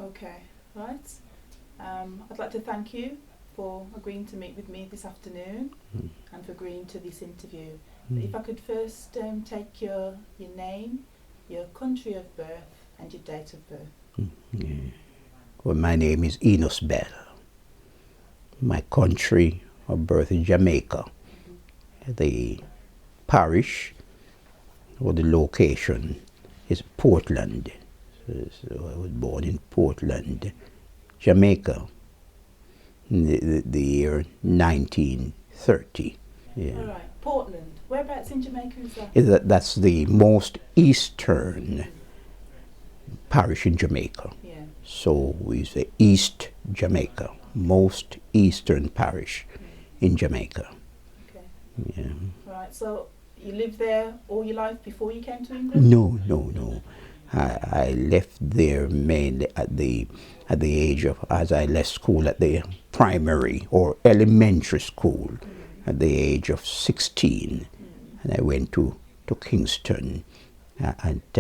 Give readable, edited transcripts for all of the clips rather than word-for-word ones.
Okay, right. I'd like to thank you for agreeing to meet with me this afternoon and for agreeing to this interview. If I could first take your name, your country of birth and your date of birth. Yeah. Well, my name is Enos Bell. My country of birth is Jamaica. The parish or the location is Portland. So I was born in Portland, Jamaica, in the year 1930. Yeah. All right, Portland. Whereabouts in Jamaica is that? That's the most eastern parish in Jamaica. Yeah. So we say East Jamaica, most eastern parish in Jamaica. Okay. Yeah. Right, so you lived there all your life before you came to England? No. I left there mainly at the age of, as I left school at the primary or elementary school at the age of 16. And I went to Kingston at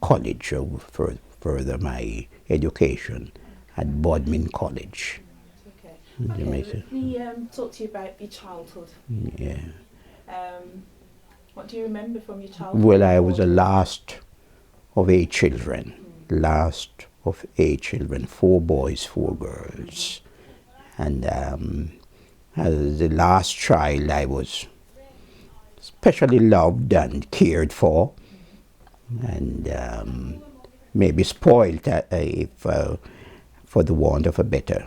college for further my education at Bodmin College. Okay. Jamaica. Let me talk to you about your childhood. Yeah. What do you remember from your childhood? Well, I was the last of 8 children. Last of 8 children, 4 boys, 4 girls. And as the last child, I was especially loved and cared for, and maybe spoiled if, for the want of a better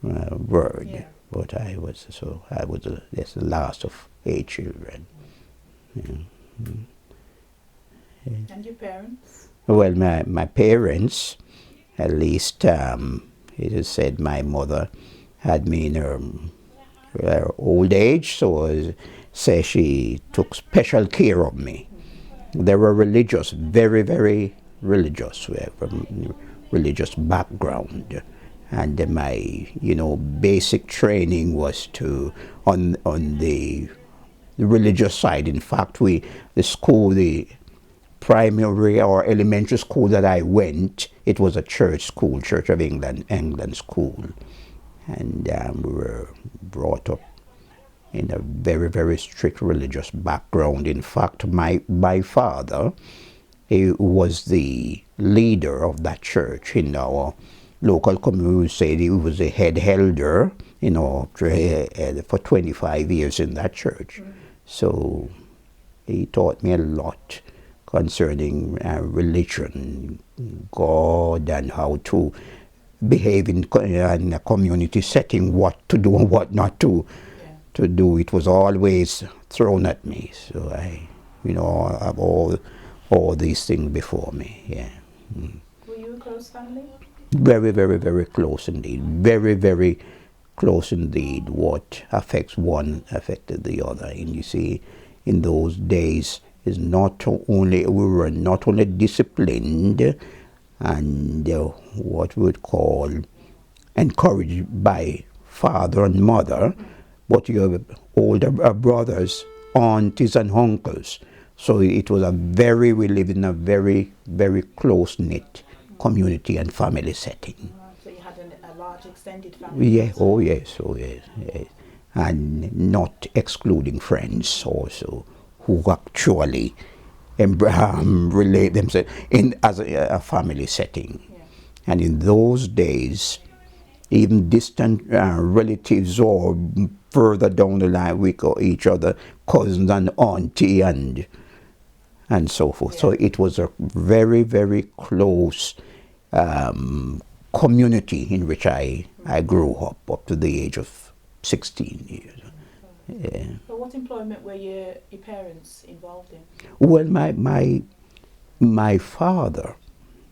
word. Yeah. But I was that's the last of 8 children. Yeah. And your parents? Well, my parents, at least it is said my mother had me in her old age, so say she took special care of me. They were religious, very, very religious, from religious background. And my, basic training was on the religious side. In fact, the primary or elementary school that I went, it was a church school, Church of England school. And we were brought up in a very, very strict religious background. In fact, my father, he was the leader of that church in our local community. We say he was the head elder, for 25 years in that church. So he taught me a lot concerning religion, God, and how to behave in a community setting, what to do and what not to do. It was always thrown at me. So I have all these things before me. Yeah. Were you a close family? Very, very, very close indeed. Very, very close indeed. What affects one affected the other. And you see, in those days, we were not only disciplined and what we would call encouraged by father and mother, but you have older brothers, aunties and uncles. So we lived in a very, very close-knit community and family setting. So you had a large extended family? Yeah, oh yes. And not excluding friends also, who actually relate themselves as a family setting. Yeah. And in those days, even distant relatives or further down the line, we call each other cousins and auntie and so forth. Yeah. So it was a very, very close community in which I grew up to the age of 16 years. Yeah. So what employment were your parents involved in? Well, my father,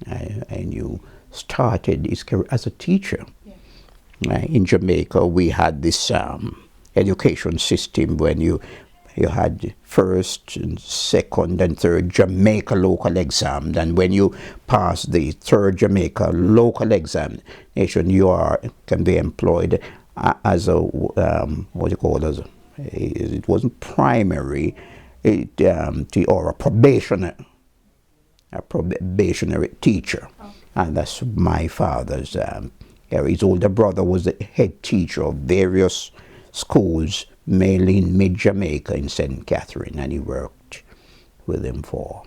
I knew, started his career as a teacher. Yeah. In Jamaica, we had this education system when you had first, and second, and third Jamaica local exam. And when you pass the third Jamaica local examination, you can be employed as a it wasn't primary, or a probationary teacher. Oh. and that's my father's. His older brother was the head teacher of various schools, mainly in mid-Jamaica in St. Catherine, and he worked with him for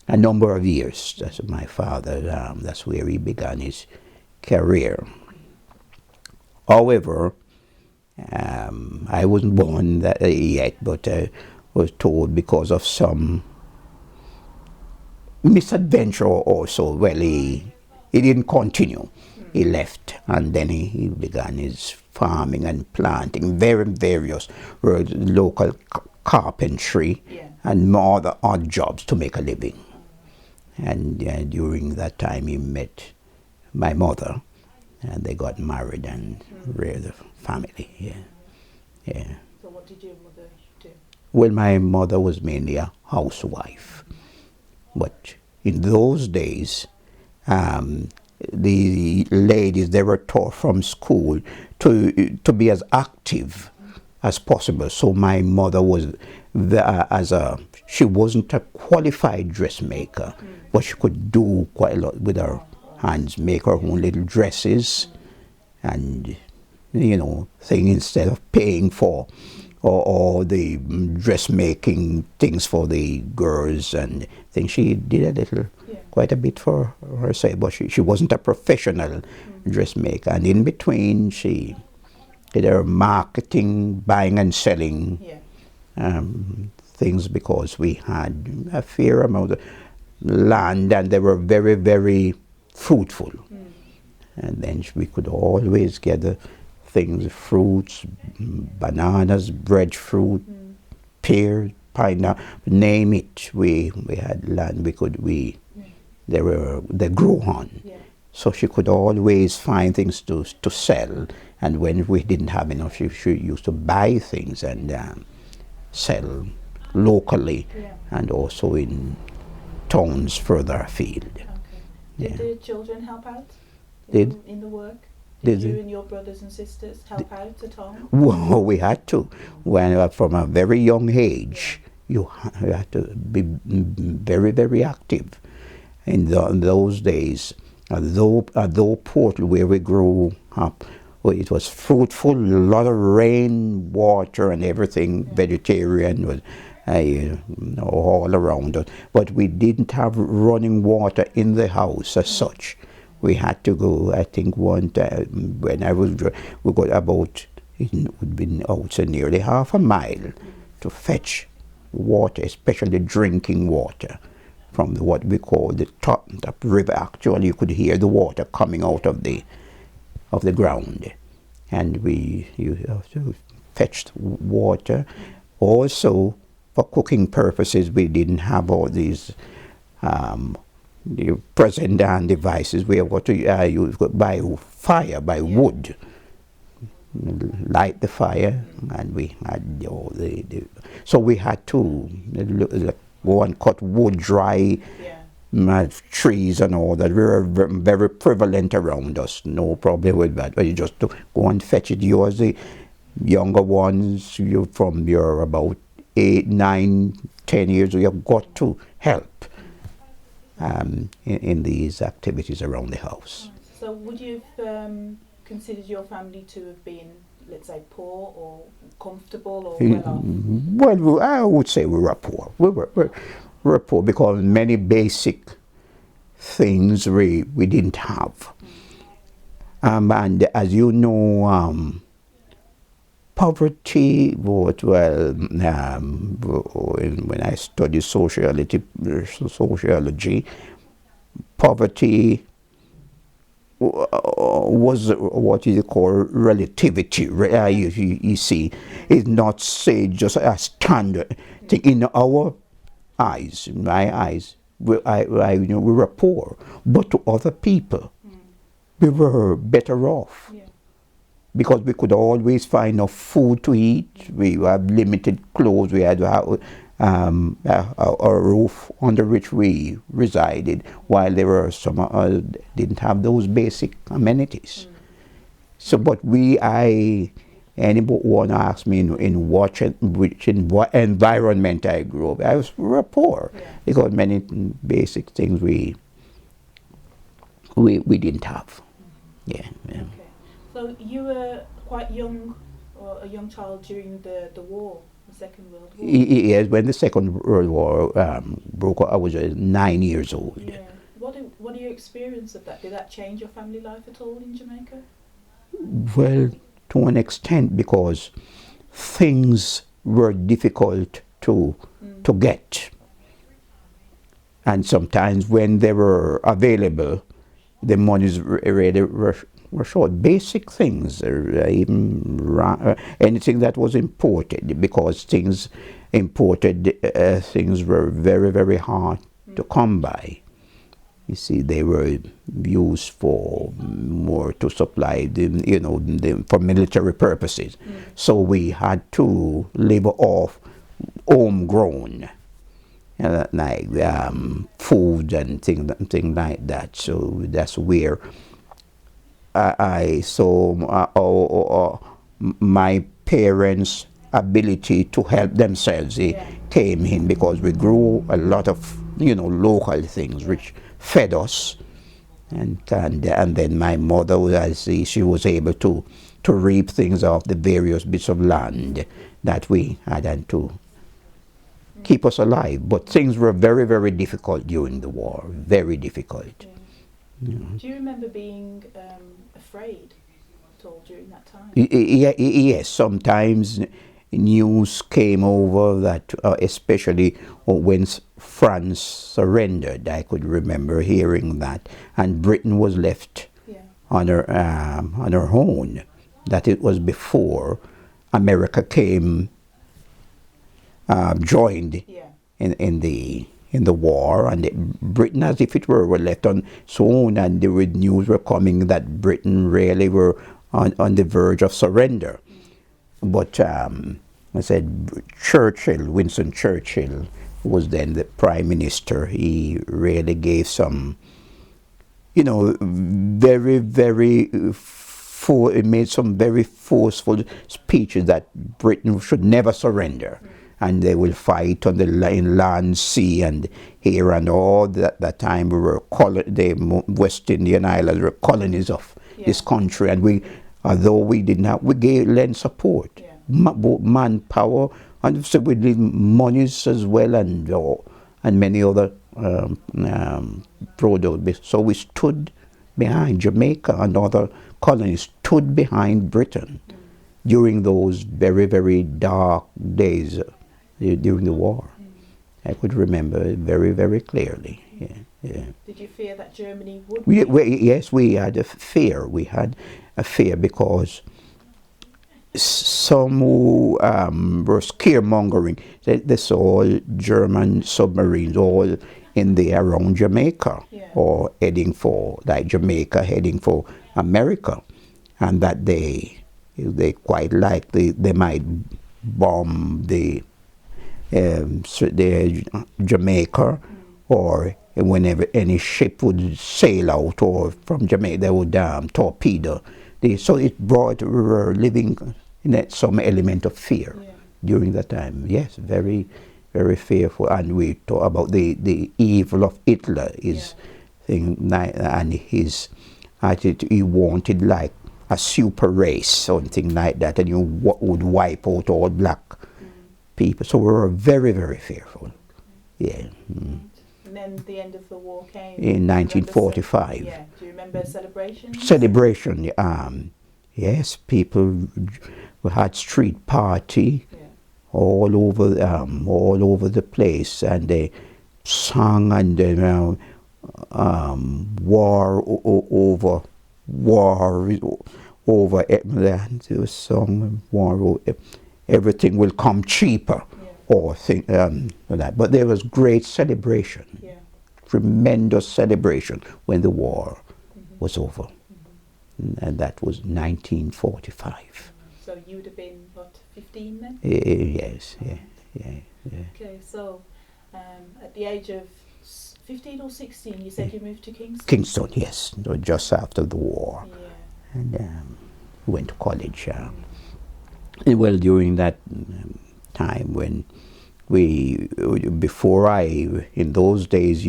a number of years. That's my father. That's where he began his career. However, I wasn't born yet, but I was told because of some misadventure also. Well, he didn't continue. He left, and then he began his farming and planting, various local carpentry and more other odd jobs to make a living. And during that time, he met my mother, and they got married and reared a family. Yeah. So what did your mother do? Well, my mother was mainly a housewife, but in those days, the ladies, they were taught from school to be as active as possible. So my mother was she wasn't a qualified dressmaker, but she could do quite a lot with her hands, make her own little dresses and thing instead of paying for or the dressmaking things for the girls and things. She did quite a bit for herself, but she wasn't a professional dressmaker. And in between, she did her marketing, buying and selling things, because we had a fair amount of land and they were very, very fruitful. And then we could always gather things, fruits, bananas, breadfruit, pears, pineapple, name it. We had land they grew on. So she could always find things to sell, and when we didn't have enough, she used to buy things and sell locally and also in towns further afield. Okay. Did the children help out in the work? Did you and your brothers and sisters help out at home? Well, we had to. When from a very young age, you had to be very, very active. In those days, although Portland, where we grew up, it was fruitful, a lot of rain, water, and everything. Vegetarian was all around us, but we didn't have running water in the house as such. We had to go. I think one time when we got about, it would be outside nearly half a mile to fetch water, especially drinking water, from what we call the top river. Actually, you could hear the water coming out of the ground, and you have to fetch water. Also, for cooking purposes, we didn't have all these the present and devices. We have got to use by fire, by wood. Light the fire, and we had all so we had to go and cut wood, dry trees and all that. We were very prevalent around us, no problem with that. But you just to go and fetch it. You as the younger ones, from your about 8, 9, 10 years, you have got to help in these activities around the house. So would you have considered your family to have been, let's say, poor or comfortable or well off? Well, I would say we were poor. We were poor because many basic things we didn't have. And as you know, poverty, when I studied sociology, poverty was what you call relativity. You see, it's not say just a standard thing. In our eyes, in my eyes, we were poor, but to other people, we were better off. Because we could always find enough food to eat. We had limited clothes. We had a roof under which we resided, while there were some didn't have those basic amenities. So, but anyone asked me in what environment I grew up, we were poor because many basic things we we didn't have. Yeah. Okay. So you were quite young, or a young child during the war, the Second World War? Yes, when the Second World War broke out, I was 9 years old. Yeah. What are your experience of that? Did that change your family life at all in Jamaica? Well, to an extent, because things were difficult to get. And sometimes when they were available, the monies really were short. Basic things, even anything that was imported, because imported things were very, very hard to come by. You see, they were used for more to supply, for military purposes. So we had to live off homegrown, like food and things like that. So that's where I saw my parents' ability to help themselves came in, because we grew a lot of local things which fed us, and then my mother, she was able to reap things off the various bits of land that we had, and to keep us alive. But things were very, very difficult during the war, very difficult. Yeah. Do you remember being afraid at all during that time? Yes, sometimes news came over that, especially when France surrendered, I could remember hearing that, and Britain was left on her own. That it was before America came, joined in the war, and Britain, as if it were left on its own, and the news were coming that Britain really were on the verge of surrender. But I said, Winston Churchill was then the Prime Minister. He really gave some, very, very, he made some very forceful speeches that Britain should never surrender. And they will fight on the land, sea, and here and all. That time we were the West Indian Islands were colonies of this country, and although we did not, we lent support, both manpower, and so we did monies as well, and many other products. So we stood behind Jamaica, and other colonies stood behind Britain during those very, very dark days during the war. I could remember it very, very clearly. Yeah. Did you fear that Germany would? Yes, we had a fear. We had a fear because some who were scaremongering, they saw German submarines all in the around Jamaica, or heading for, like Jamaica heading for America, and that they quite likely they might bomb the Jamaica, or whenever any ship would sail out or from Jamaica, they would torpedo. So we were living in some element of fear during that time. Yes, very, very fearful. And we talk about the evil of Hitler, his thing, and his attitude. He wanted like a super race, something like that, and you would wipe out all black people. So we were very, very fearful. Yeah. And then the end of the war came in 1945. Do you remember celebrations? Celebration. Yes, people had street party all over the place, and they sang, and war over the song war. Everything will come cheaper, or that. But there was great celebration, tremendous celebration when the war was over, and that was 1945. So you would have been, what, 15 then? Yes, yeah. Okay, so at the age of 15 or 16, you said you moved to Kingston? Kingston, yes, just after the war, and went to college. Well, during that time when in those days,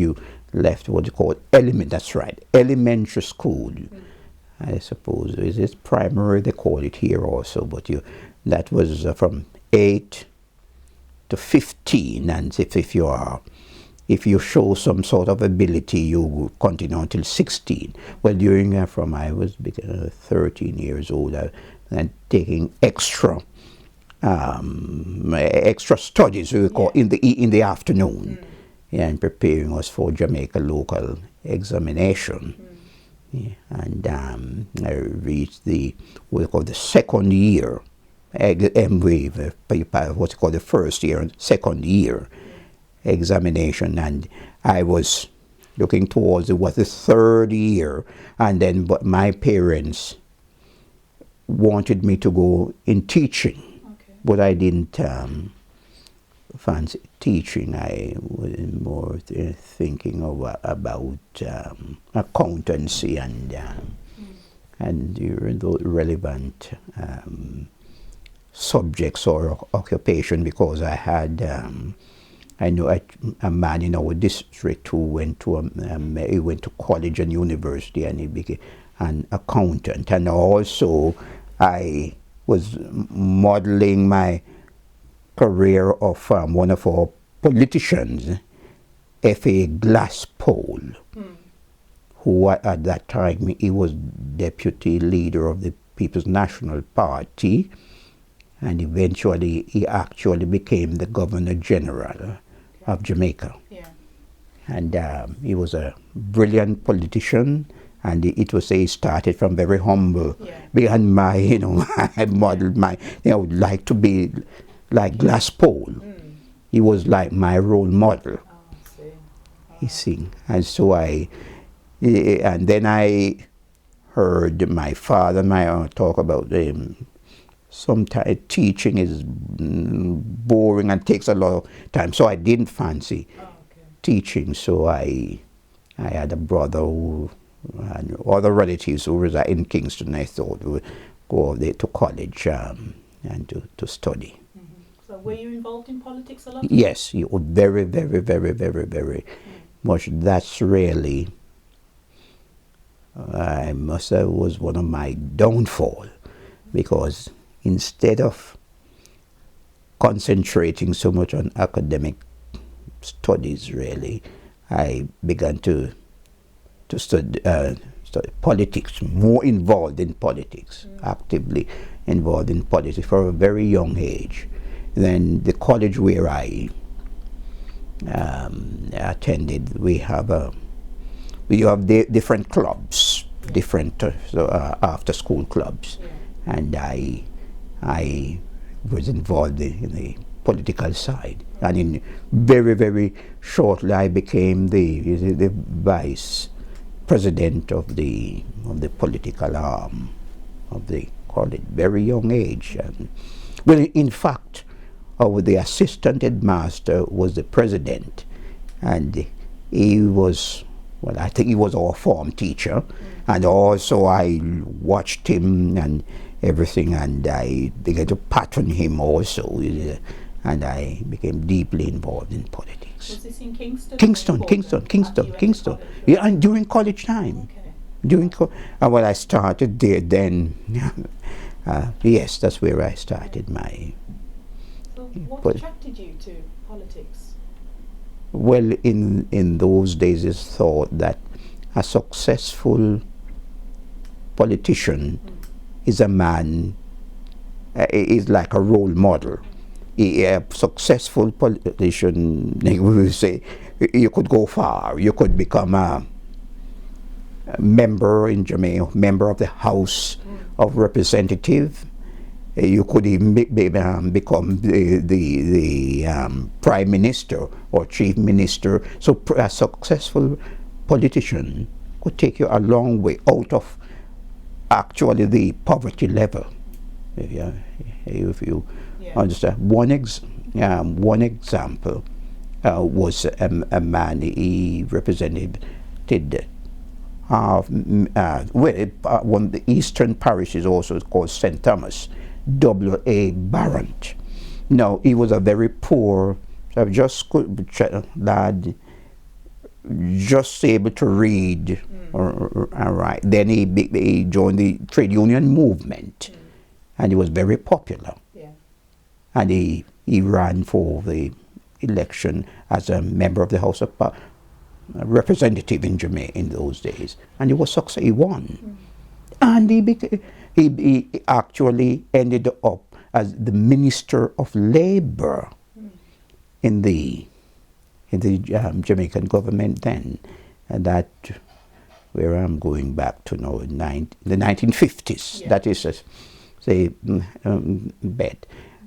left what you call elementary school. I suppose it's primary, they call it here also, but that was from 8 to 15, and if you show some sort of ability, you continue until 16. Well, during from I was 13 years old, and taking extra studies, we call in the afternoon, and preparing us for Jamaica local examination. And I reached what we call the second year, what's called the first year and second year examination, and I was looking towards the third year, and then but my parents wanted me to go in teaching, but I didn't fancy teaching. I was more thinking about accountancy and the relevant subjects or occupation, because I had I know a man in our district who went to he went to college and university, and he became an accountant. And also I was modeling my career of one of our politicians, F.A. Glasspole, who at that time he was deputy leader of the People's National Party, and eventually he actually became the Governor General of Jamaica. And he was a brilliant politician, and he started from very humble. Behind my, I modeled I would like to be like Glasspole. He was like my role model. You see, and so and then I heard my father and my aunt talk about sometimes teaching is boring and takes a lot of time, so I didn't fancy teaching. So I had a brother and other relatives who reside in Kingston. I thought we would go there to college and to study. So were you involved in politics a lot? Yes, very, very, very, very, very much. That's really, I must say, was one of my downfall, because instead of concentrating so much on academic studies, really, I began to study politics, more involved in politics, actively involved in politics for a very young age. Then the college where I attended, we have different clubs, different after-school clubs, and I was involved in the political side, and in very, very shortly I became the vice president of the political arm of the college, very young age. And well, in fact, the assistant headmaster was the president, and he was, well, I think he was our form teacher, and also I watched him and everything, and I began to pattern him also, and I became deeply involved in politics. Was this in Kingston? Kingston. Yeah, and during college time. Well, I started there then. Yes, that's where I started my. So what attracted you to politics? Well, in those days, it's thought that a successful politician is a man, is like a role model. A successful politician, we will say, you could go far. You could become a member in Jamaica, member of the House of Representatives. You could even become the Prime Minister or Chief Minister. So a successful politician could take you a long way out of actually the poverty level. If you understand. One example was a man. He represented one of the eastern parishes, also called St. Thomas, W.A. Barrant. Now, he was a very poor, just lad, just able to read or write. Then he joined the trade union movement, and he was very popular. Yeah. And he ran for the election as a member of the House of Representative in Jamaica in those days, and he was successful. He won, and he actually ended up as the Minister of Labor in the Jamaican government then, and that where I'm going back to now in the 1950s. Yeah. That is say bet,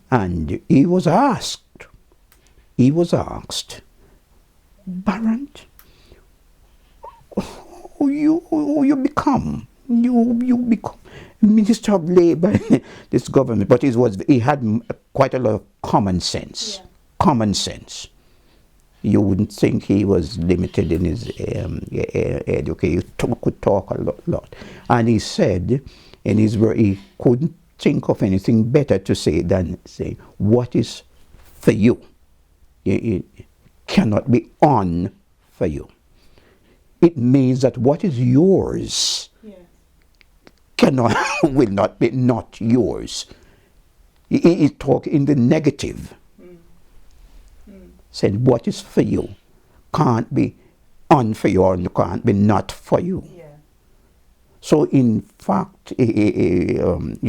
and he was asked, Barrant, who you become? You become Minister of Labor in this government, but he had quite a lot of common sense. Yeah. Common sense. You wouldn't think he was limited in his education. He could talk a lot. And he said in his word, he couldn't think of anything better to say than say, what is for you? It cannot be on for you. It means that what is yours will not be not yours. He talk in the negative. Said what is for you can't be on for you, or can't be not for you. Yeah. So in fact, and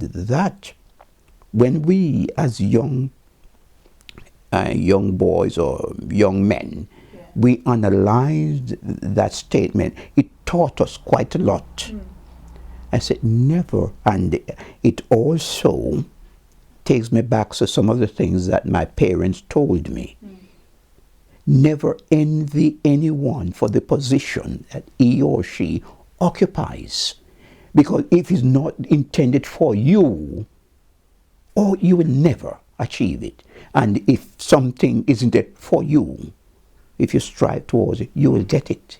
that when we as young boys or young men, we analyzed that statement, it taught us quite a lot. I said never, and it also takes me back to some of the things that my parents told me. Never envy anyone for the position that he or she occupies, because if it's not intended for you, or you will never achieve it. And if something isn't for you, if you strive towards it, you will get it.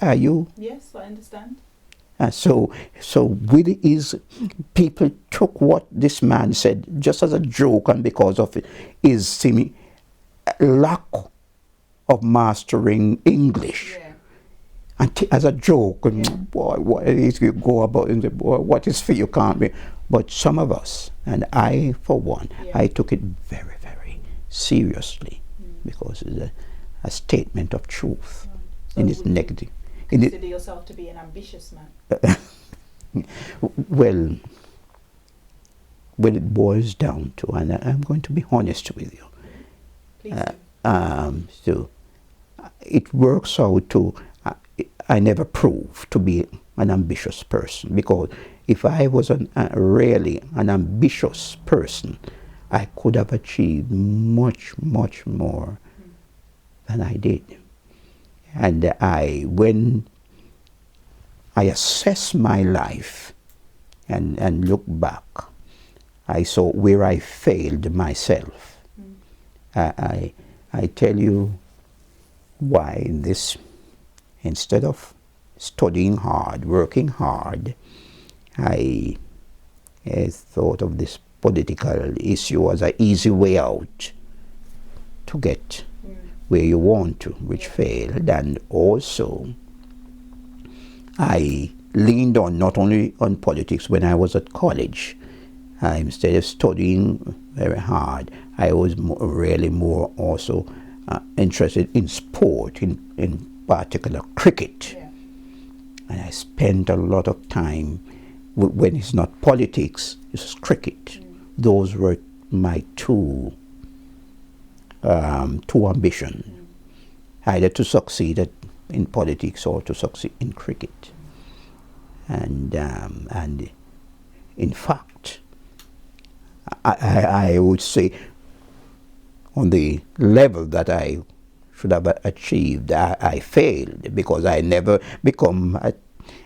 Are you? Yes, I understand. So with his, people took what this man said just as a joke, and because of his lack of mastering English, and as a joke, and boy, what is you go about and say, boy, what is for you can't be. But some of us, and I for one, I took it very, very seriously, because it's a statement of truth in its negative. Consider yourself to be an ambitious man? Well, what it boils down to, and I'm going to be honest with you. Please do. So it works out to, I never proved to be an ambitious person, because if I was really an ambitious person, I could have achieved much, much more than I did. And when I assess my life and look back, I saw where I failed myself. I tell you why this, instead of studying hard, working hard, I thought of this political issue as an easy way out to get where you want to, which failed. And also I leaned on not only on politics when I was at college. Instead of studying very hard, I was really more also interested in sport, in particular cricket. And I spent a lot of time, when it's not politics, it's cricket. Those were my two ambitions, either to succeed in politics or to succeed in cricket. And in fact, I would say on the level that I should have achieved, I failed, because I never become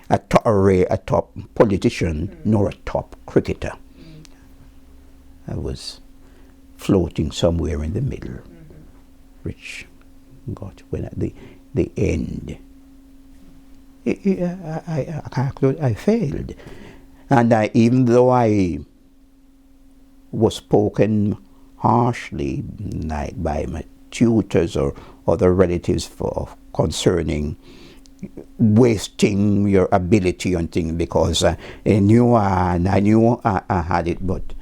a top politician nor a top cricketer. I was floating somewhere in the middle, which got when at the end, I failed. And even though I was spoken harshly, like by my tutors or other relatives, for concerning wasting your ability on things, because I knew I had it, but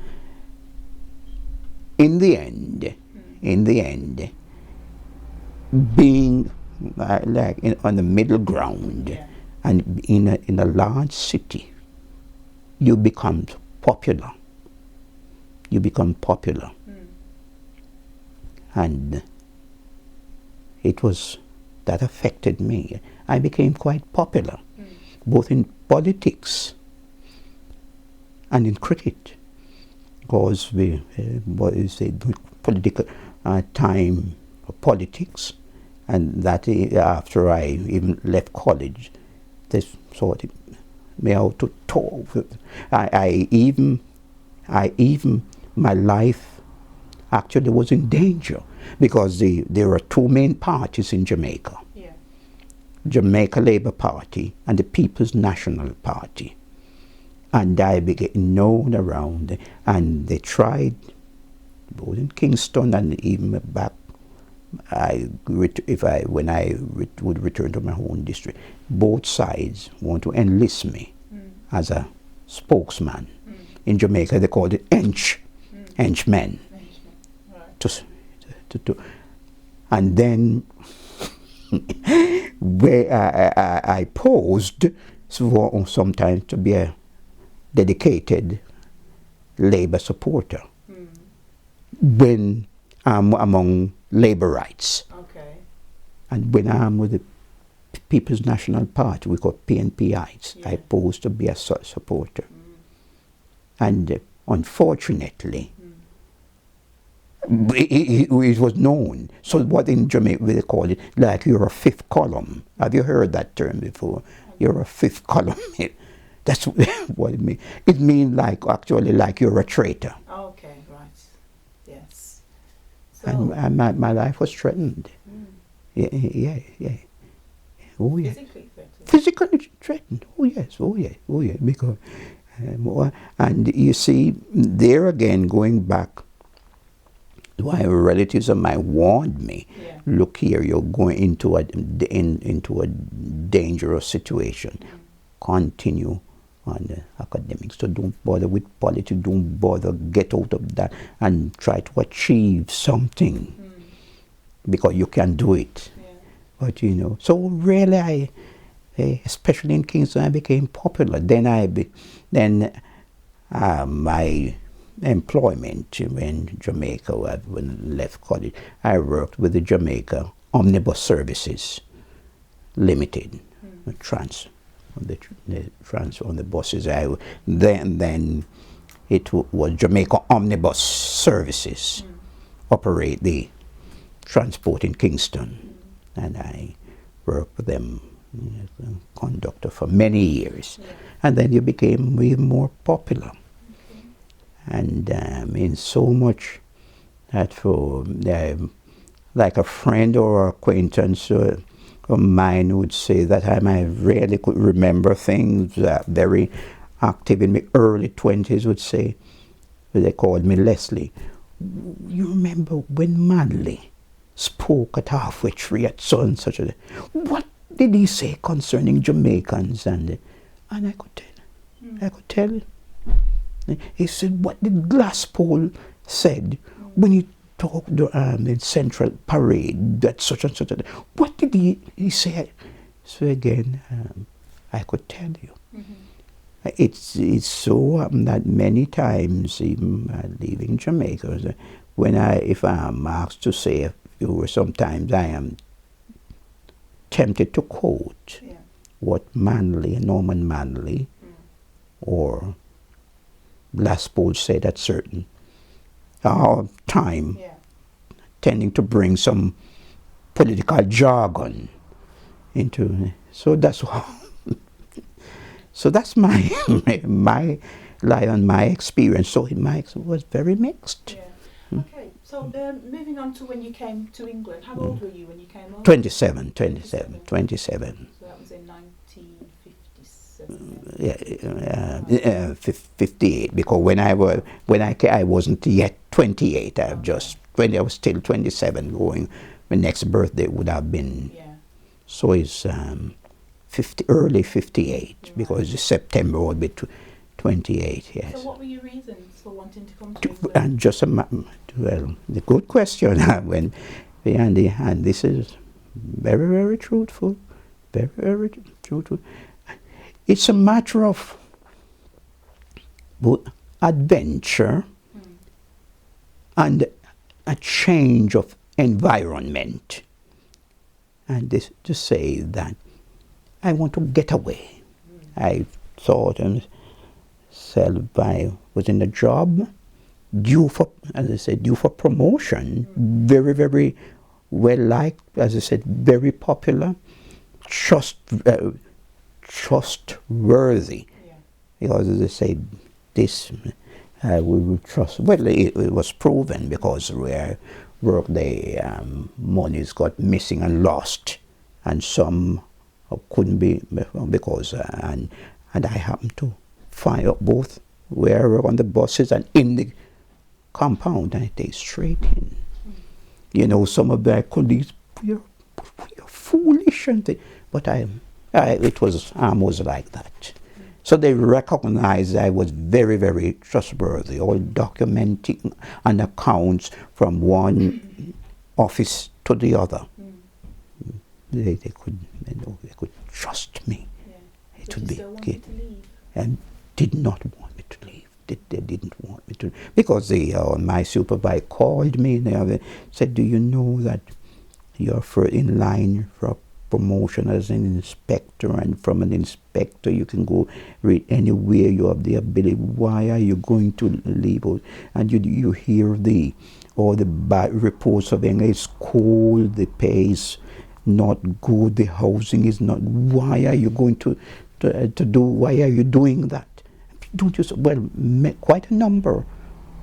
in the end, being on the middle ground, and in a large city, you become popular. And that affected me. I became quite popular, both in politics and in cricket, because political time of politics, and that after I even left college, they sort of me out to talk. I even my life actually was in danger, because there were two main parties in Jamaica. Jamaica Labour Party and the People's National Party. And I began known around, and they tried, both in Kingston and even back, when I would return to my home district, both sides want to enlist me as a spokesman. In Jamaica they called it henchmen. And then where I posed for sometimes to be a dedicated Labour supporter when I'm among Labour rights. And when I'm with the People's National Party, we call PNPites, I posed to be a supporter. And unfortunately, it was known. So what in Jamaica they call it, like you're a fifth column. Have you heard that term before? You're a fifth column. That's what it means. It means actually like you're a traitor. Okay, right. Yes. So And my life was threatened. Yeah. Oh yeah. physically threatened. Physically threatened. Oh yes. Because and you see, there again, going back, why relatives of mine warned me, look here, you're going into a dangerous situation. Continue on the academics. So don't bother with politics, don't bother, get out of that and try to achieve something, because you can do it. But so really I especially in Kingston, I became popular. Then my employment in Jamaica, when I left college, I worked with the Jamaica Omnibus Services Limited, on the buses. Then it was Jamaica Omnibus Services operate the transport in Kingston, and I worked with them as a conductor for many years. And then you became even more popular. And in so much that for like a friend or acquaintance of mine would say that I really could remember things, very active in my early 20s would say, they called me Leslie, you remember when Manley spoke at Halfway Tree at so and such a day? What did he say concerning Jamaicans? And I could tell. He said, what did Glasspool said when he talked in Central Parade, that such and such a day? What did he say? So again, I could tell you. It's so that many times, even leaving Jamaica, if I'm asked to say a few words, sometimes I am tempted to quote what Norman Manley or Glasspool said at certain time, tending to bring some political jargon into. So that's my my life and my experience. So it was very mixed. Okay, so moving on to when you came to England, how old were you when you came over? 27. So that was in 1957. Yeah, 58. Because when I came, I wasn't yet 28. When I was still 27 going. My next birthday would have been So it's early 58, Right. because September would be 28, yes. So what were your reasons for wanting to come to To- England? And just well, the good question. And this is very, very truthful, very, very truthful. It's a matter of both adventure and a change of environment. And this to say that I want to get away. I thought myself I was in a job due for, as I said, due for promotion. Very, very well liked, as I said, very popular, trustworthy. Yeah. Because as I said, this we would trust. Well, it was proven because where work the monies got missing and lost, and some couldn't be because and I happened to find out both where on the buses and in the compound, and I take straight in. You know, some of my colleagues, you're foolish, and but it was almost like that. So they recognized I was very, very trustworthy, all documenting and accounts from one office to the other. They could, they could trust me. Yeah. It But would you be still good. wanted to leave? And did not want me to leave. They didn't want me to, because my supervisor called me and they said, "Do you know that you're in line for a promotion as an inspector, and from an inspector you can go anywhere, you have the ability. Why are you going to leave?" And you hear all the bad reports of England. It's cold, the pay is not good, the housing is not. Why are you going to do? Why are you doing that? Don't you? Well, quite a number.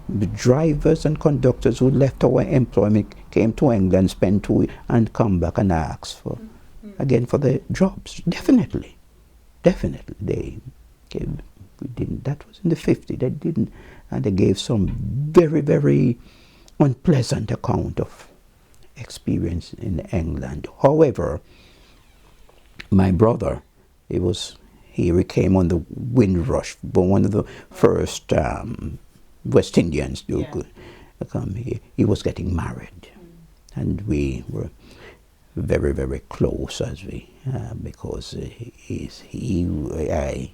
The drivers and conductors who left our employment came to England, spent 2 years, and come back and ask for again for the jobs. Definitely, they gave. We didn't. That was in the 50s. They didn't, and they gave some very, very unpleasant account of experience in England. However, my brother, he came on the Windrush, but one of the first West Indians to come here. He was getting married, and we were very, very close because I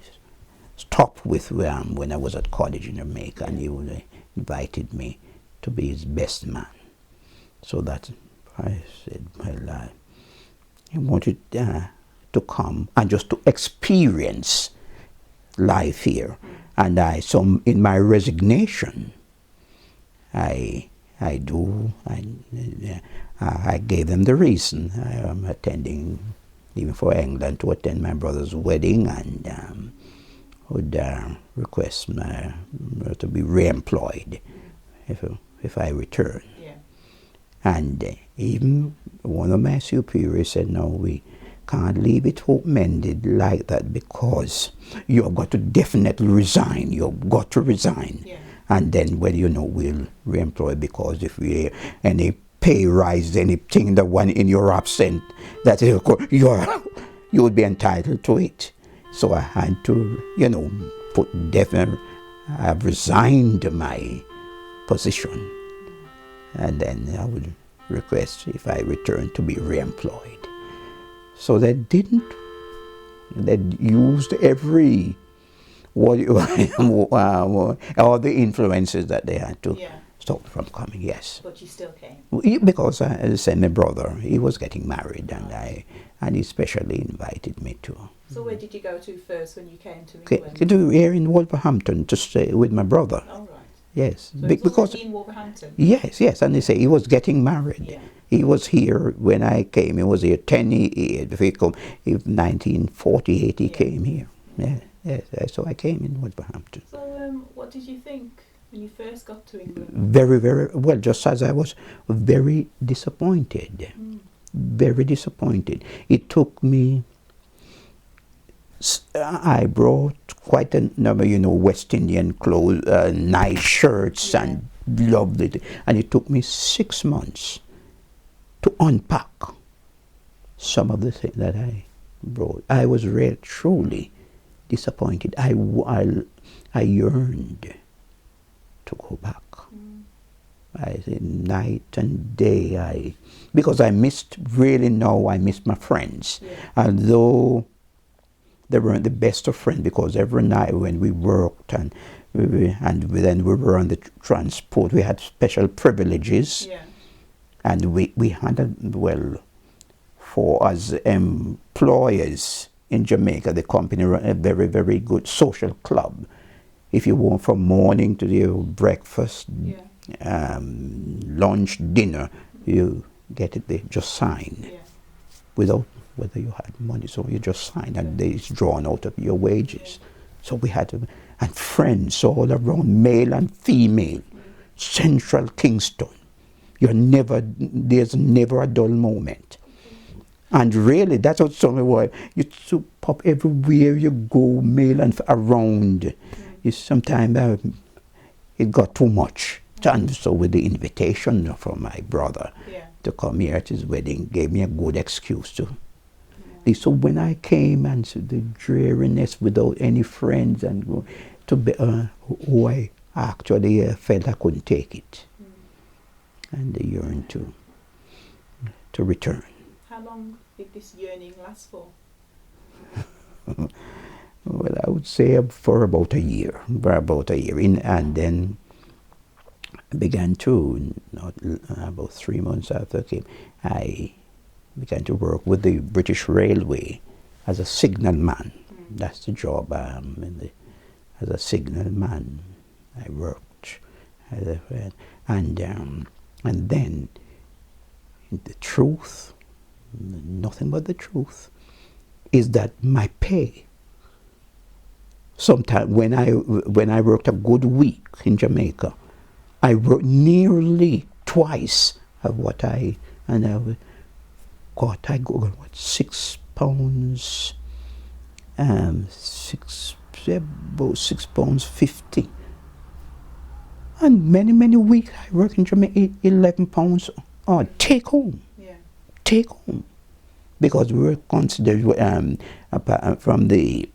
stopped with when I was at college in Jamaica, and he invited me to be his best man. So that I said, well, I wanted to come and just to experience life here. And in my resignation, I gave them the reason. I am attending, even for England, to attend my brother's wedding, and would request to be re-employed if I return. Yeah. And even one of my superiors said, "No, we can't leave it open-ended like that, because you've got to definitely resign. You've got to resign." Yeah. And then, well, we'll re-employ, because if we any pay rise, anything, the one in your absent, that is, you would be entitled to it. So I had to, put definitely, I've resigned my position, and then I would request, if I return, to be re-employed. So they used every all the influences that they had to stop from coming. Yes. But you still came? Because as I said, my brother, he was getting married, and he specially invited me to. So where did you go to first when you came to England? Here in Wolverhampton to stay with my brother. Oh, right. Yes. So it was because already in Wolverhampton? Yes, and they say he was getting married. Yeah. He was here when I came. He was here 10 years. If he come, in 1948 he came here. Yes, so I came in Wolverhampton. So what did you think when you first got to England? Very, very well, just as I was very disappointed. Very disappointed. It took me, I brought quite a number, West Indian clothes, nice shirts, and lovely, and it took me 6 months to unpack some of the things that I wrote. I was really, truly disappointed. I yearned to go back. I said night and day. Because I missed my friends. Yeah. Although they weren't the best of friends, because every night when we worked then we were on the transport, we had special privileges. Yeah. And we had, for as employers in Jamaica, the company ran a very, very good social club. If you want from morning to your breakfast, lunch, dinner, you get it there, just sign. Yeah. Without whether you had money, so you just sign, and it's drawn out of your wages. So we had, and friends all around, male and female, Central Kingston. There's never a dull moment. And really, that's what something why you pop everywhere you go, male and around. Sometimes it got too much. And so with the invitation from my brother to come here at his wedding, gave me a good excuse to. So when I came and so the dreariness without any friends and to be, I actually felt I couldn't take it. And the yearn to return. How long did this yearning last for? Well, I would say for about a year. And then I began to, about 3 months after I came, I began to work with the British Railway as a signalman. That's the job. As a signalman, I worked. And then the truth, nothing but the truth, is that my pay, sometimes when I worked a good week in Jamaica, I worked nearly twice of what I got. I got what, £6, about £6.50. And many weeks I worked in Jamaica, £11 take home. Yeah. Take home. Because we were considered from the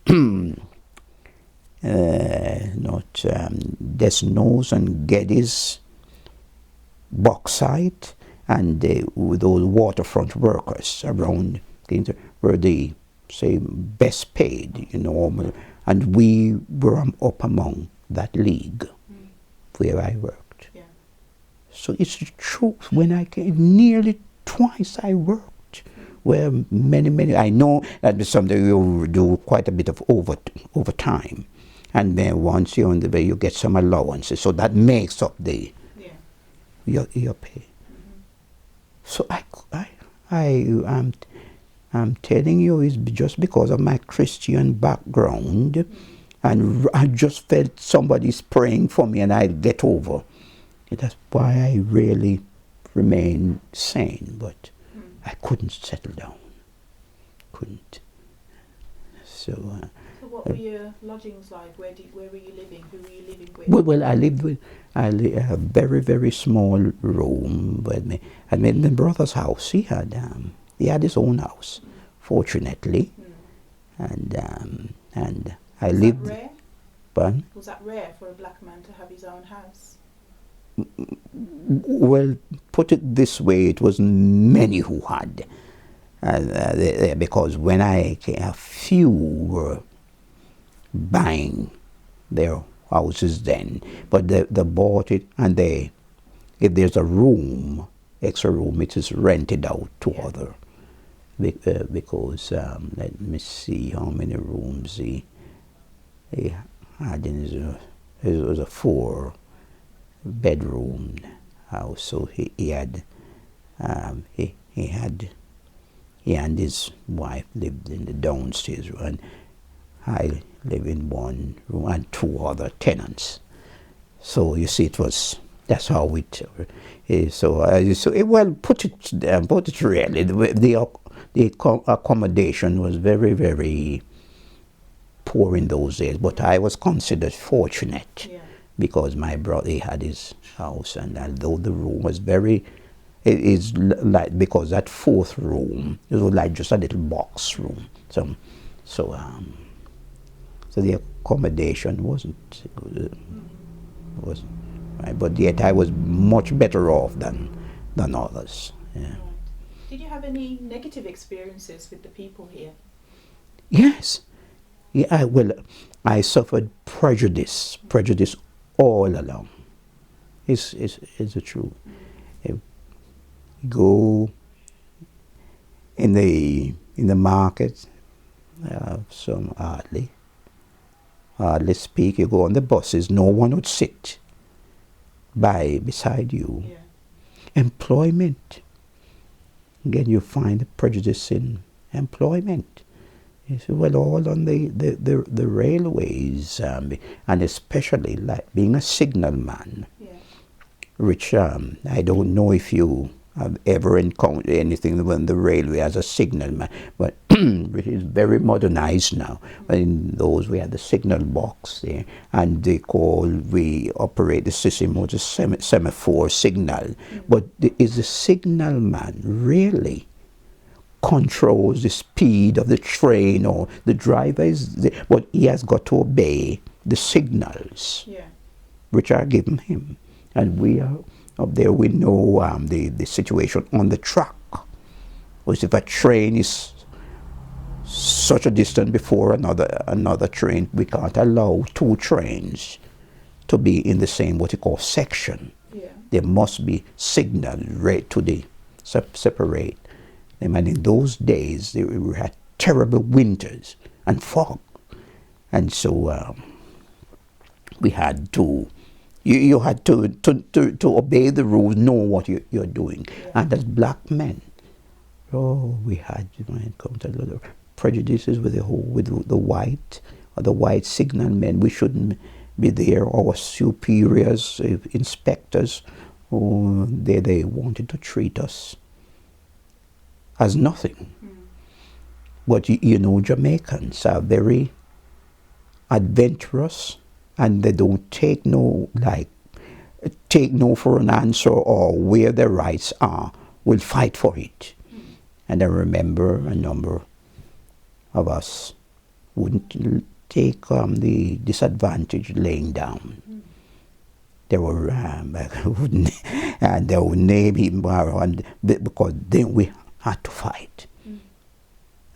Desnos and Geddes bauxite, and those waterfront workers around were the, say, best paid, and we were up among that league where I worked. Yeah. So it's the truth. When I came, nearly twice I worked, where many, I know that something you do quite a bit of overtime, and then once you're on the way, you get some allowances, so that makes up the your pay. So I'm telling you, it's just because of my Christian background, and I just felt somebody's praying for me, and I'll get over. That's why I really remained sane, but I couldn't settle down. Couldn't. So what were your lodgings like? Where were you living? Who were you living with? Well, I lived with a very, very small room with me. I mean, my brother's house. He had his own house, fortunately, and I lived. Was that rare? Pardon? Was that rare for a black man to have his own house? Well, put it this way, it was many who had, because when a few were buying their houses then, but they bought it, and if there's a room, extra room, it is rented out to other, because let me see how many rooms he had in his, it was a 4-bedroom house, so he and his wife lived in the downstairs room, and I live in one room and 2 other tenants. So you see, that's how it. Well, put it really. The accommodation was very, very poor in those days, but I was considered fortunate because my brother had his house, and although the room was very It is like, because that fourth room, it was like just a little box room. So the accommodation wasn't right, but yet I was much better off than others. Yeah. Right. Did you have any negative experiences with the people here? Yes. Yeah. I suffered prejudice all along. It's the truth. Go in the market, some hardly speak. You go on the buses, no one would sit beside you. Yeah. Employment. Again, you find prejudice in employment. You see, well, all on the railways, and especially like being a signalman, Yeah. which I don't know if you have ever encountered anything on the railway as a signalman, but it is very modernized now. In those, we had the signal box there, and we operate the system with a semaphore signal. But is the signalman really controls the speed of the train, or the driver but he has got to obey the signals, Yeah. which are given him. And we are up there, we know the situation on the track. Because if a train is such a distance before another train, we can't allow two trains to be in the same, what you call, section. Yeah. There must be signal right to separate them. And in those days, we had terrible winters and fog. And so we had to, you had to obey the rules, know what you're doing. Yeah. And as black men, we had encountered a lot of prejudices with the white signal men. We shouldn't be there. Our superiors, inspectors, they wanted to treat us as nothing. But Jamaicans are very adventurous, and they don't take no for an answer, or where their rights are, will fight for it. And I remember a number of us wouldn't take the disadvantage laying down. They were and they would name him, because then we had to fight.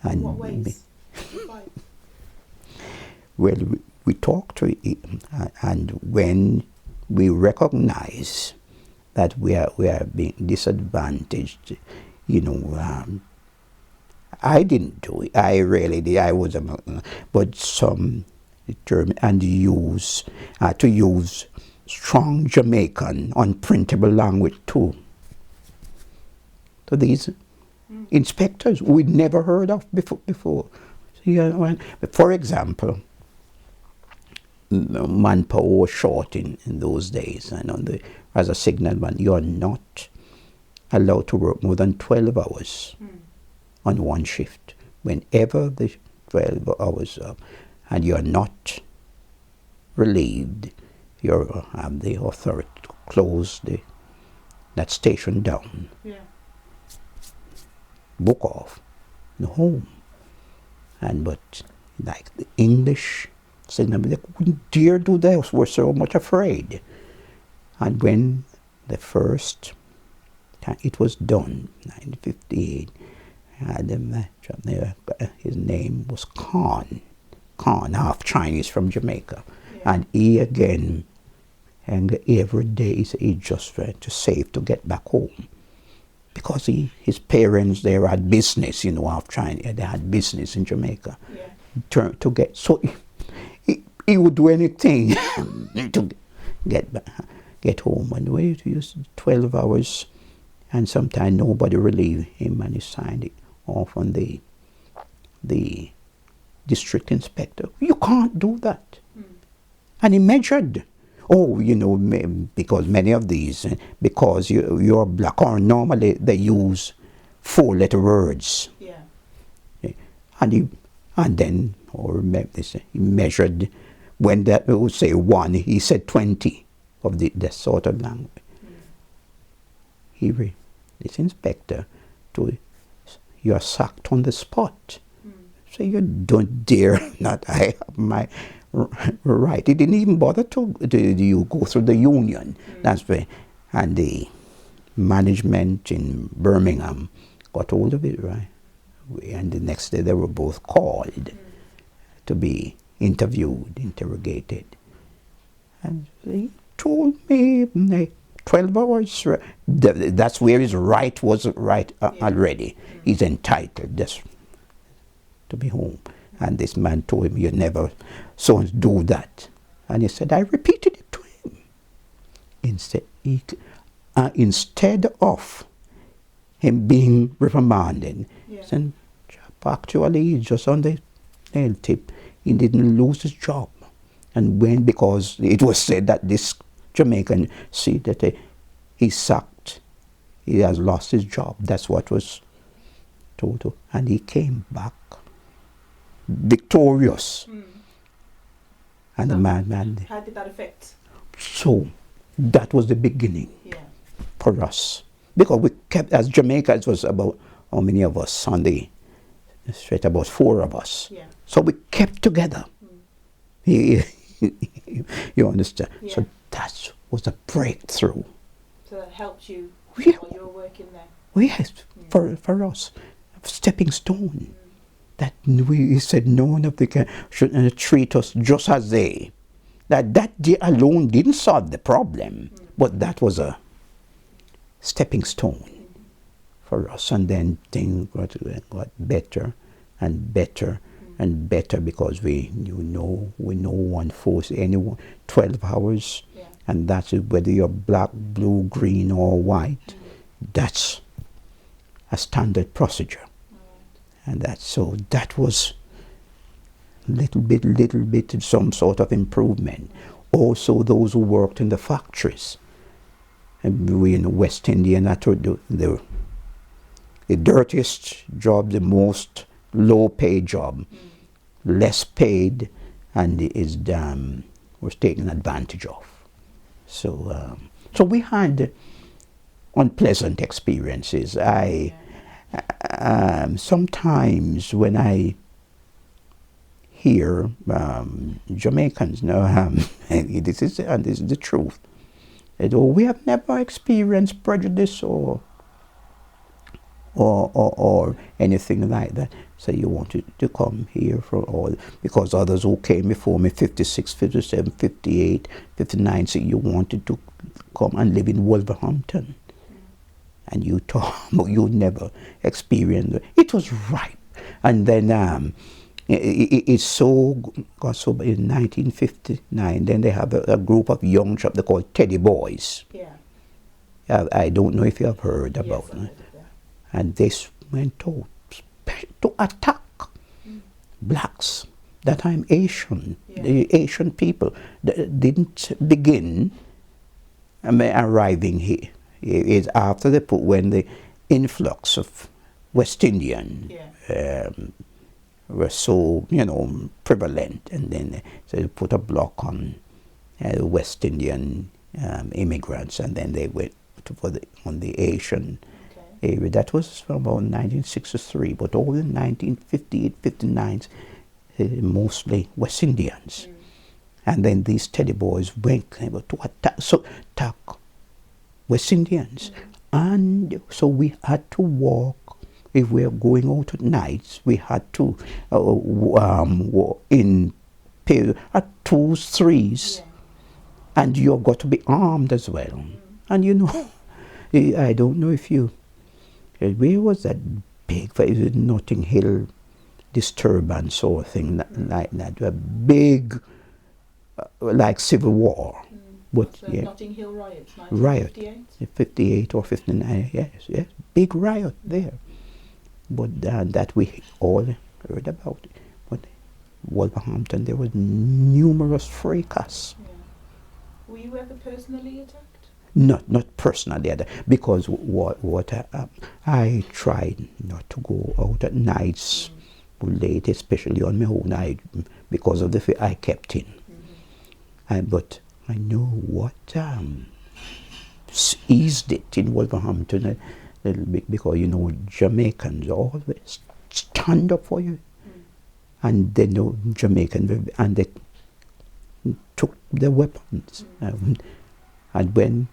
And what ways? Fight? Well, we talked to him, and when we recognize that we are being disadvantaged, I didn't do it. I really did. I was but some determined and to use strong Jamaican unprintable language too. So these inspectors we'd never heard of before. For example, manpower was short in those days, and as a signalman, you are not allowed to work more than 12 hours on one shift. Whenever the 12 hours up, and you are not relieved, you have the authority to close that station down. Yeah. Book off, and home. But like the English signalmen, they couldn't dare do that. We're so much afraid. And when the first time it was done, 1958, his name was Khan, half Chinese from Jamaica. Yeah. And he again, and every day he just tried to save to get back home. Because his parents there had business, half China, they had business in Jamaica. Yeah. To get, so he would do anything to get home. And we used 12 hours, and sometimes nobody relieved him, and he signed it off on the district inspector. You can't do that. And he measured. Because many of these, because you're black, or normally they use 4-letter words. Yeah. And then, he measured, when that would say 1, he said 20 of that sort of language. this inspector to, you're sacked on the spot. So you don't dare not, I have my right. He didn't even bother to you go through the union. That's where, and the management in Birmingham got hold of it, right? And the next day they were both called to be interrogated. And he told me 12 hours, that's where his right was right already. He's entitled just to be home. And this man told him, you never do that. And he said, I repeated it to him. Instead of him being reprimanded, and actually he's just on the nail tip. He didn't lose his job. And because it was said that this Jamaican, see that he's sacked, he has lost his job. That's what was told to. And he came back victorious. And the man. How did that affect? So that was the beginning for us. Because we kept, as Jamaica, it was about, how many of us on the street? About 4 of us. So we kept together. You understand? So that was a breakthrough. So that helped you while you were working there? Yes, for us. A stepping stone. That we said no one of them should treat us just as they. That day alone didn't solve the problem, but that was a stepping stone for us. And then things got better and better and better, because we know one force, anyone, 12 hours, and that's it, whether you're black, blue, green, or white. That's a standard procedure. And that was little bit some sort of improvement. Also, those who worked in the factories, and we in West India, that were the dirtiest job, the most low-paid job, less paid, and was taken advantage of. So we had unpleasant experiences. Sometimes when I hear Jamaicans, this is the truth, we have never experienced prejudice or anything like that. So you wanted to come here because others who came before me, 56, 57, 58, 59, so you wanted to come and live in Wolverhampton. And you never experienced it. It was ripe. And then it got so in 1959, then they have a group of young chaps they call Teddy Boys. I don't know if you have heard about it. And they went to attack blacks. That time Asian, the Asian people didn't begin arriving here. It's after when the influx of West Indian were so prevalent, and then they put a block on West Indian immigrants, and then they went on the Asian area. That was from about 1963, but all in 1958, 59, mostly West Indians. And then these Teddy Boys went to attack West Indians. And so we had to walk. If we were going out at nights, we had to walk in at 2s, 3s, and you've got to be armed as well. And I don't know if where was that big, Notting Hill disturbance or thing like that, a big, like civil war. But the Notting Hill riots, 1958? 58 or 59, yes, big riot there. But that we all heard about it. But Wolverhampton, there was numerous fracas. Were you ever personally attacked? Not personally, because what I tried not to go out at nights late, especially on my own, because of the fear I kept in. But I know what eased it in Wolverhampton. little bit, because you know Jamaicans always stand up for you, and they know Jamaicans, and they took their weapons. And when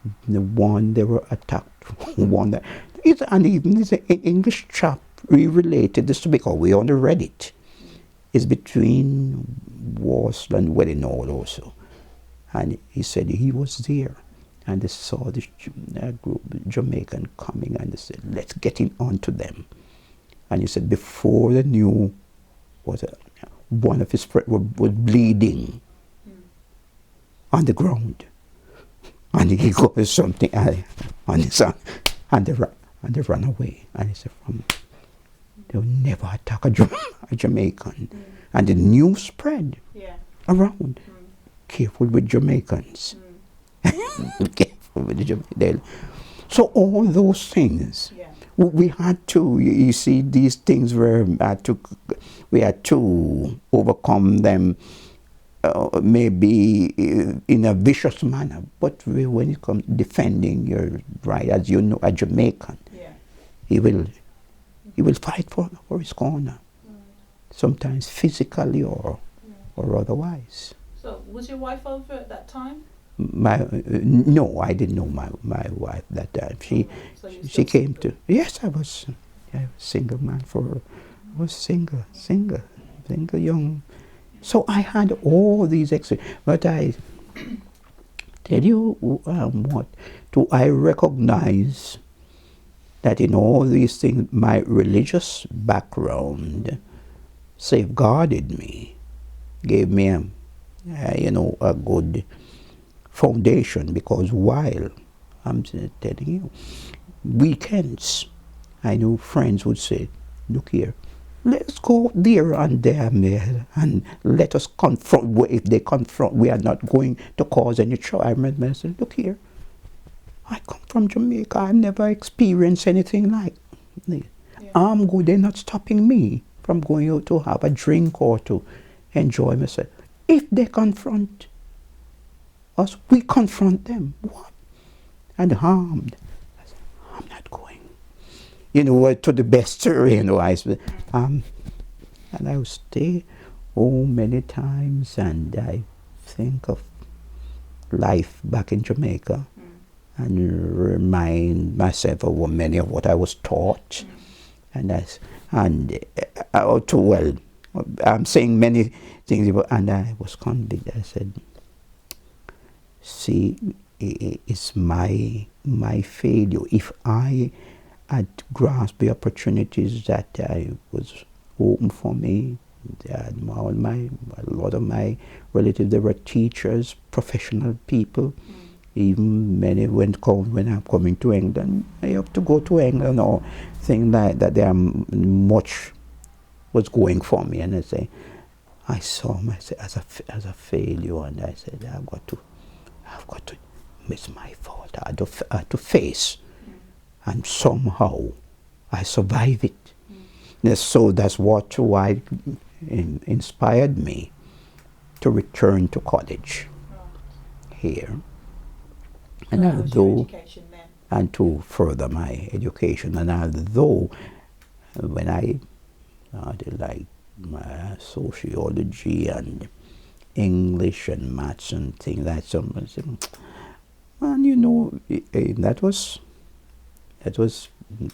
they were attacked, and even it's an English chap, we related this to, because we only read it. It's between Warsaw and Wellinall also. And he said he was there, and they saw this group Jamaican coming, and they said, let's get in onto them. And he said before they knew, one of his friends was bleeding on the ground. And he got something on his arm, and they ran away. And he said, they'll never attack a Jamaican. And the news spread around. Careful with Jamaicans. Careful with the Jamaicans. So all those things, we had to, you see, these things we had to overcome them. Maybe in a vicious manner, but when it comes defending your right, as you know, a Jamaican, he will fight for his corner, sometimes physically or otherwise. So, was your wife over at that time? No, I didn't know my wife that time. She came to. Yes, I was single man I was single young. So I had all these experiences, but I tell you what, I recognize that in all these things, my religious background safeguarded me, gave me a good foundation, because while I'm telling you, weekends, I know friends would say, look here, let's go there and there, and let us confront. If they confront, we are not going to cause any trouble. I remember I said, look here, I come from Jamaica. I never experienced anything like this. I'm good. They're not stopping me from going out to have a drink or to enjoy myself. If they confront us, we confront them. What? And harmed. I said, I'm not going. To the best, I said, and I would stay home many times, and I think of life back in Jamaica, and remind myself of many of what I was taught, I'm saying many things, and I was convicted. I said, see, it's my failure. If I had grasped the opportunities that was open for me, a lot of my relatives, they were teachers, professional people. Even many when I'm coming to England, I have to go to England or things like that. There much was going for me, and I saw myself as a failure, and I said, I've got to, it's my fault. I had to face, and somehow I survived it. So that's why inspired me to return to college here. And and to further my education. And although when I started like my sociology and English and maths and things like that, and that was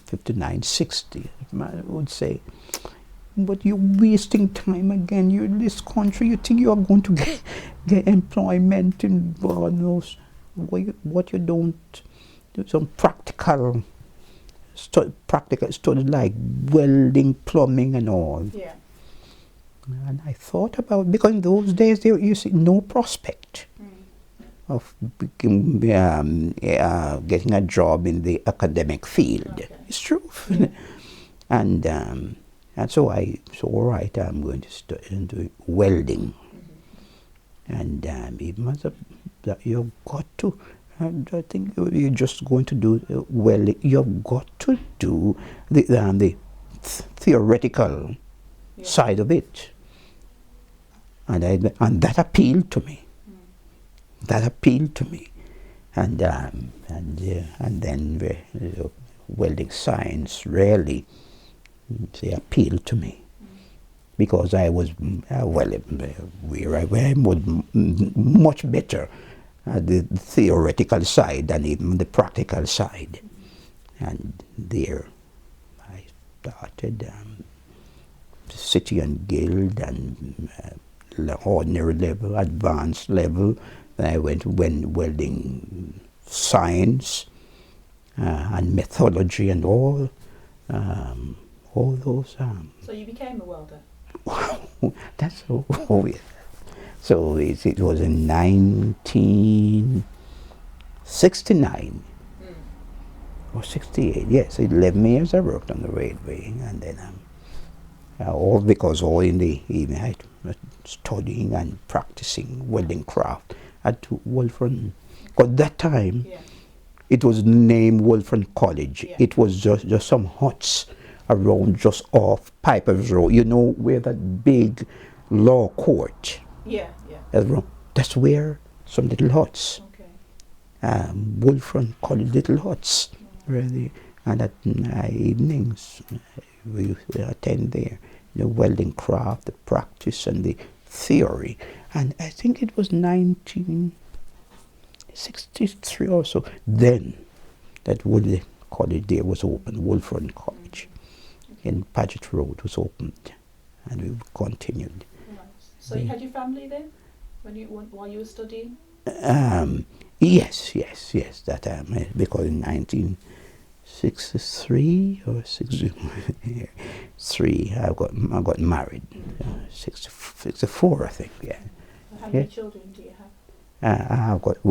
59, 60, I would say. But you're wasting time again. You're in this country, you think you are going to get employment in God knows what you don't do, some practical studies like welding, plumbing and all. Yeah. And I thought about, because in those days there you see no prospect of getting a job in the academic field. Okay. It's true. And so all right, I'm going to study welding. And even as you've got to, I think you're just going to do welding. You've got to do the theoretical side of it. And that appealed to me. That appealed to me. And then welding science really they appealed to me because I was where I was much better at the theoretical side than even the practical side, and there I started city and guild and ordinary level, advanced level. Then I went welding science and methodology and all those. So you became a welder? That's so weird. So it was in 1969 or 68. Yes, 11 years I worked on the railway, and then all in the evening I was studying and practicing welding craft at Wolfram. Because that time it was named Wolfram College. Yeah. It was just some huts around just off Piper's Road. You know where that big law court? Yeah. That's where some little huts. Okay. Wolfram College little huts. Really. And at evenings we attend there. The welding craft, the practice and the theory. And I think it was 1963 or so. Then that Woodley College there was open, Wolfram College. In Paget Road was opened, and we continued. Right. So you had your family then, while you were studying? Yes. That because in 1963 or 63, I got married. 64, I think. Yeah. How many children do you have? I've got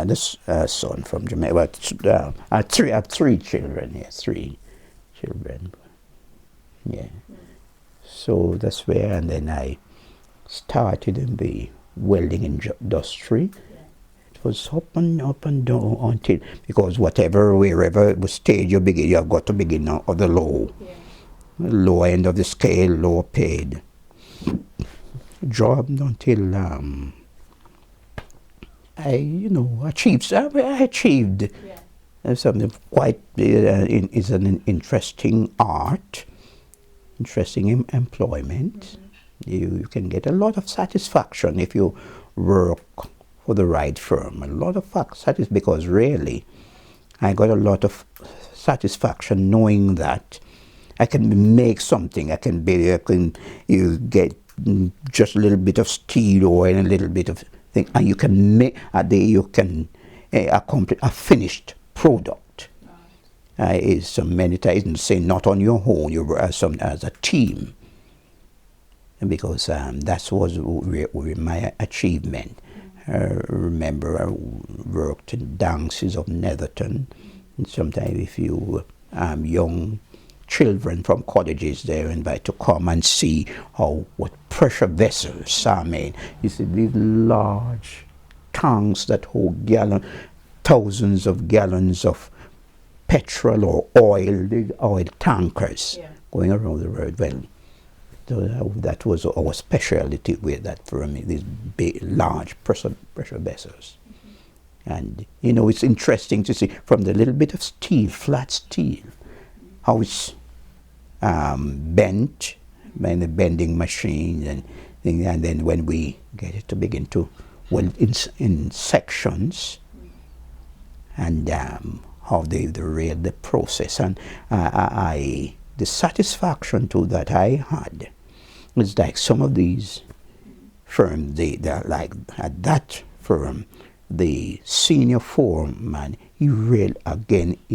this son from Jamaica. Well, I have three children. Yeah, three children. Yeah. So that's where, and then I started in the welding industry. It was up and down until, because wherever stage you begin, you have got to begin at the low end of the scale, low paid job until I achieved something quite is an interesting art, interesting employment. You can get a lot of satisfaction if you work for the right firm. A lot of satisfaction, because really I got a lot of satisfaction knowing that I can make something. You get just a little bit of steel or a little bit of thing, and you can make accomplish a finished product. Is so many times say not on your own, you work as a team, and because that was my achievement. Remember, I worked in dances of Netherton, and sometimes if you young children from colleges, they're invited to come and see what pressure vessels are made. You see these large tanks that hold thousands of gallons of petrol or oil, the oil tankers going around the world. Well, so that was our specialty with that firm, these big, large pressure vessels. And it's interesting to see from the little bit of steel, flat steel, how it's bent by the bending machine, and then when we get it to begin to weld in sections, and how the process, and the satisfaction too that I had is like some of these firms, they're like at that firm, the senior foreman, he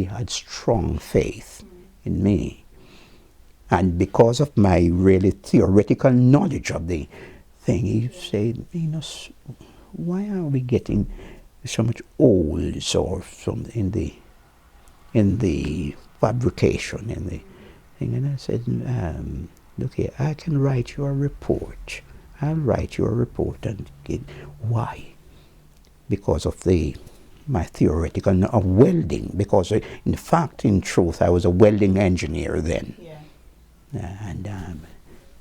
had strong faith in me. And because of my really theoretical knowledge of the thing, he said, why are we getting so much oils or something in the fabrication, in the thing? And I said, look here, I can write you a report. I'll write you a report. And why? Because of my theoretical of welding. Because in truth, I was a welding engineer then. And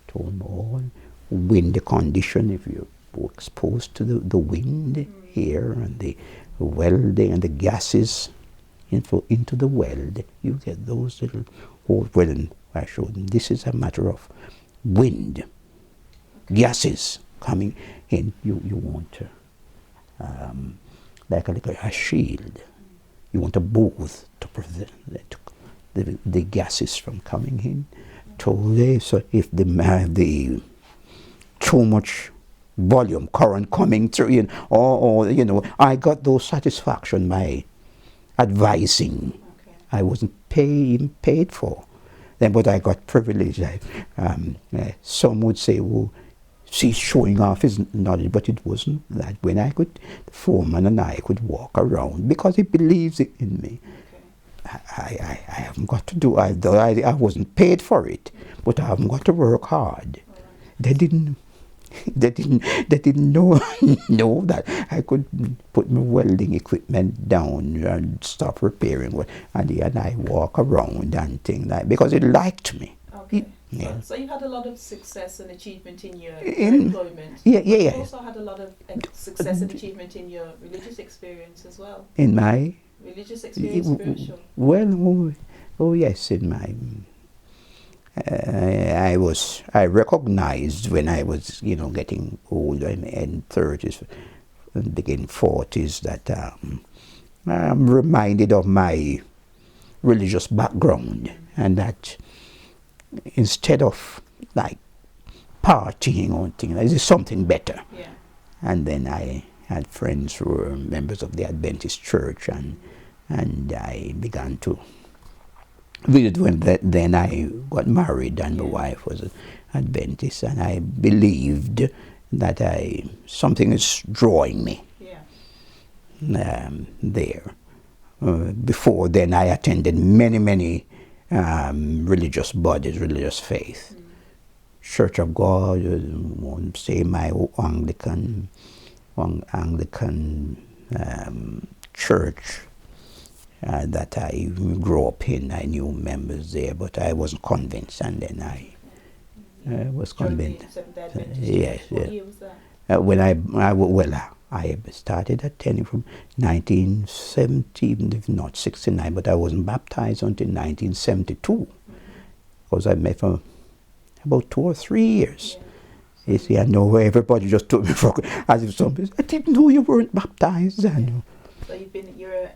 told them all wind condition, if you were exposed to the wind here, and the welding and the gases into the well, you get those little holes. Well, I showed them this is a matter of wind, gases coming in. You want to, like a shield. You want a booth to prevent the gases from coming in. So if the too much volume current coming through, or I got those satisfaction by advising. Okay. I wasn't paid for then, but I got privilege. Some would say, "Well, she's showing off his knowledge," but it wasn't that. When the foreman and I could walk around because he believes in me. Okay. I haven't got to do. I wasn't paid for it, but I haven't got to work hard. All right. They didn't know that I could put my welding equipment down and stop repairing, and I walk around and things like, because it liked me. Okay. Yeah. So you had a lot of success and achievement in your employment. Yeah. You also had a lot of success and achievement in your religious experience as well. In my Religious experience, spiritual. well, oh yes, in my. I recognized when I was, getting older in 30s and begin 40s that I'm reminded of my religious background, and that instead of like partying on things, there is something better. Yeah. And then I had friends who were members of the Adventist church, and I began to visit when then I got married, and my wife was an Adventist, and I believed that something is drawing me there. Before then, I attended many religious bodies, religious faith. Church of God, say my Anglican church that I grew up in. I knew members there, but I wasn't convinced, and then I was convinced. Yes. What year was that? When I started attending from 1970, even if not 69, but I wasn't baptized until 1972, because I met for about 2 or 3 years. Yeah. You see, I know everybody just took me for as if somebody. I didn't know you weren't baptized. I know. So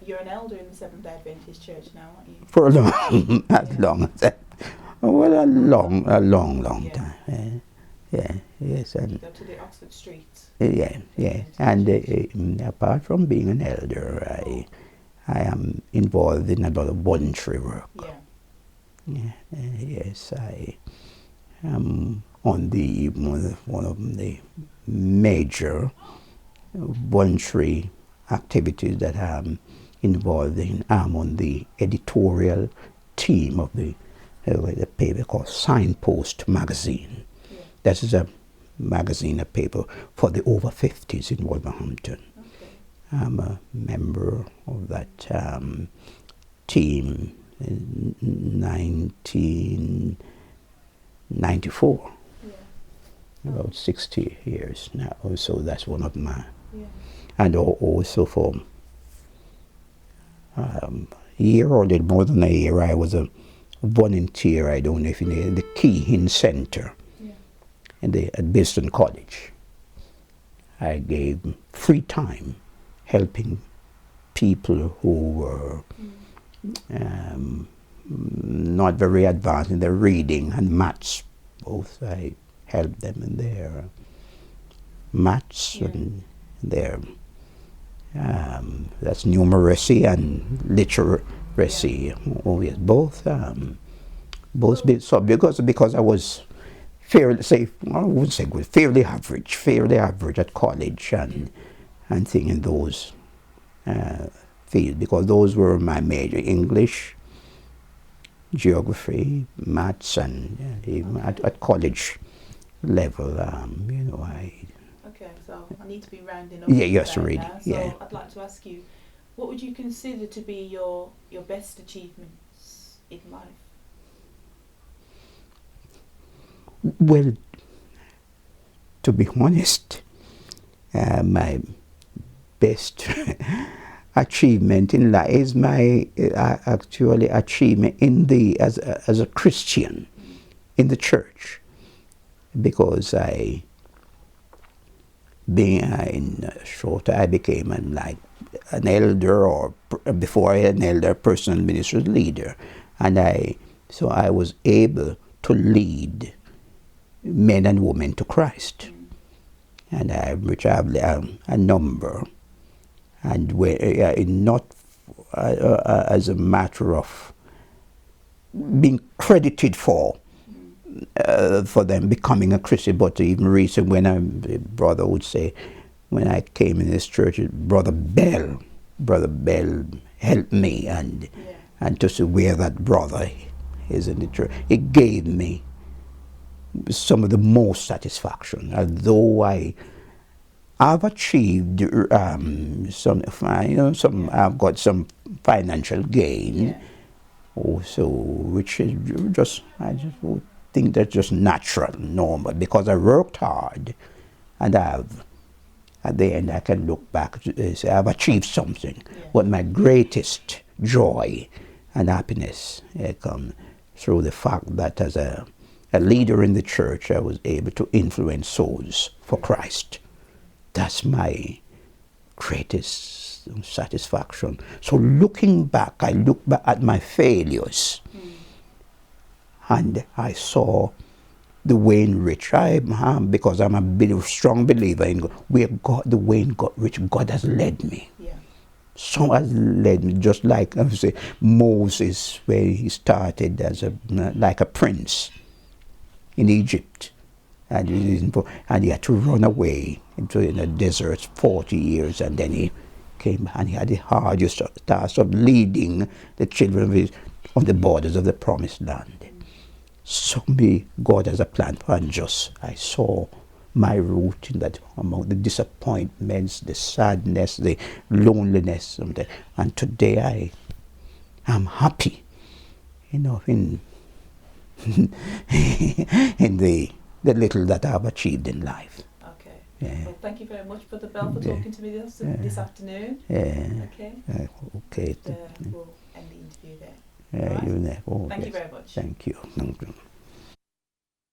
you're an elder in the Seventh-day Adventist Church now, aren't you? For a long, as long as that. Well, a long time. Yes, and You go to the Oxford Street. yeah, and apart from being an elder, I am involved in a lot of voluntary work. Yes, I am on one of the major voluntary activities that I'm involved in. I'm on the editorial team of the paper called Signpost magazine. Yeah. That is a magazine, a paper for the over 50s in Wolverhampton. Okay. I'm a member of that team in 1994. Yeah. About 60 years now. So that's one of my. Yeah. And also for a year or a little more than a year, I was a volunteer, I don't know if you know, the Keehin Center at Biston College. I gave free time helping people who were not very advanced in their reading and maths. Both I helped them in their maths and their that's numeracy and literacy. Oh yes, both because I was fairly average at college and thing in those fields, because those were my major: English, geography, maths, and even at college level, Okay, so I need to be rounding up. Yes, really. Now. So I'd like to ask you, what would you consider to be your best achievements in life? Well, to be honest, my best achievement in life is my actually achievement in the as a Christian in the church, because I became an elder, or before an elder, personal ministry leader, and I was able to lead men and women to Christ, and which I have a number, and not as a matter of being credited for them becoming a Christian, but even recent, when the brother would say, when I came in this church, Brother Bell helped me, and to see where that brother is in the church, it gave me some of the most satisfaction. Although I've achieved I've got some financial gain, also, which is I just would think that's just natural, normal, because I worked hard, and at the end I can look back and say I've achieved something. But my greatest joy and happiness come through the fact that as a leader in the church, I was able to influence souls for Christ. That's my greatest satisfaction. So looking back, I look back at my failures, and I saw the way in which because I'm a strong believer in God, the way in which God has led me. So has led me, just like I say Moses, where he started as like a prince in Egypt, and he had to run away into the desert 40 years, and then he came and he had the hardest task of leading the children of Israel on the borders of the promised land. So God has a plan for unjust. I saw my root in that, among the disappointments, the sadness, the loneliness, and today I am happy, in in the little that I've achieved in life. Okay. Well, thank you very much, Brother Bell, for talking to me this afternoon. Okay. Okay. We'll end the interview there. Right. Thank you very much. Thank you.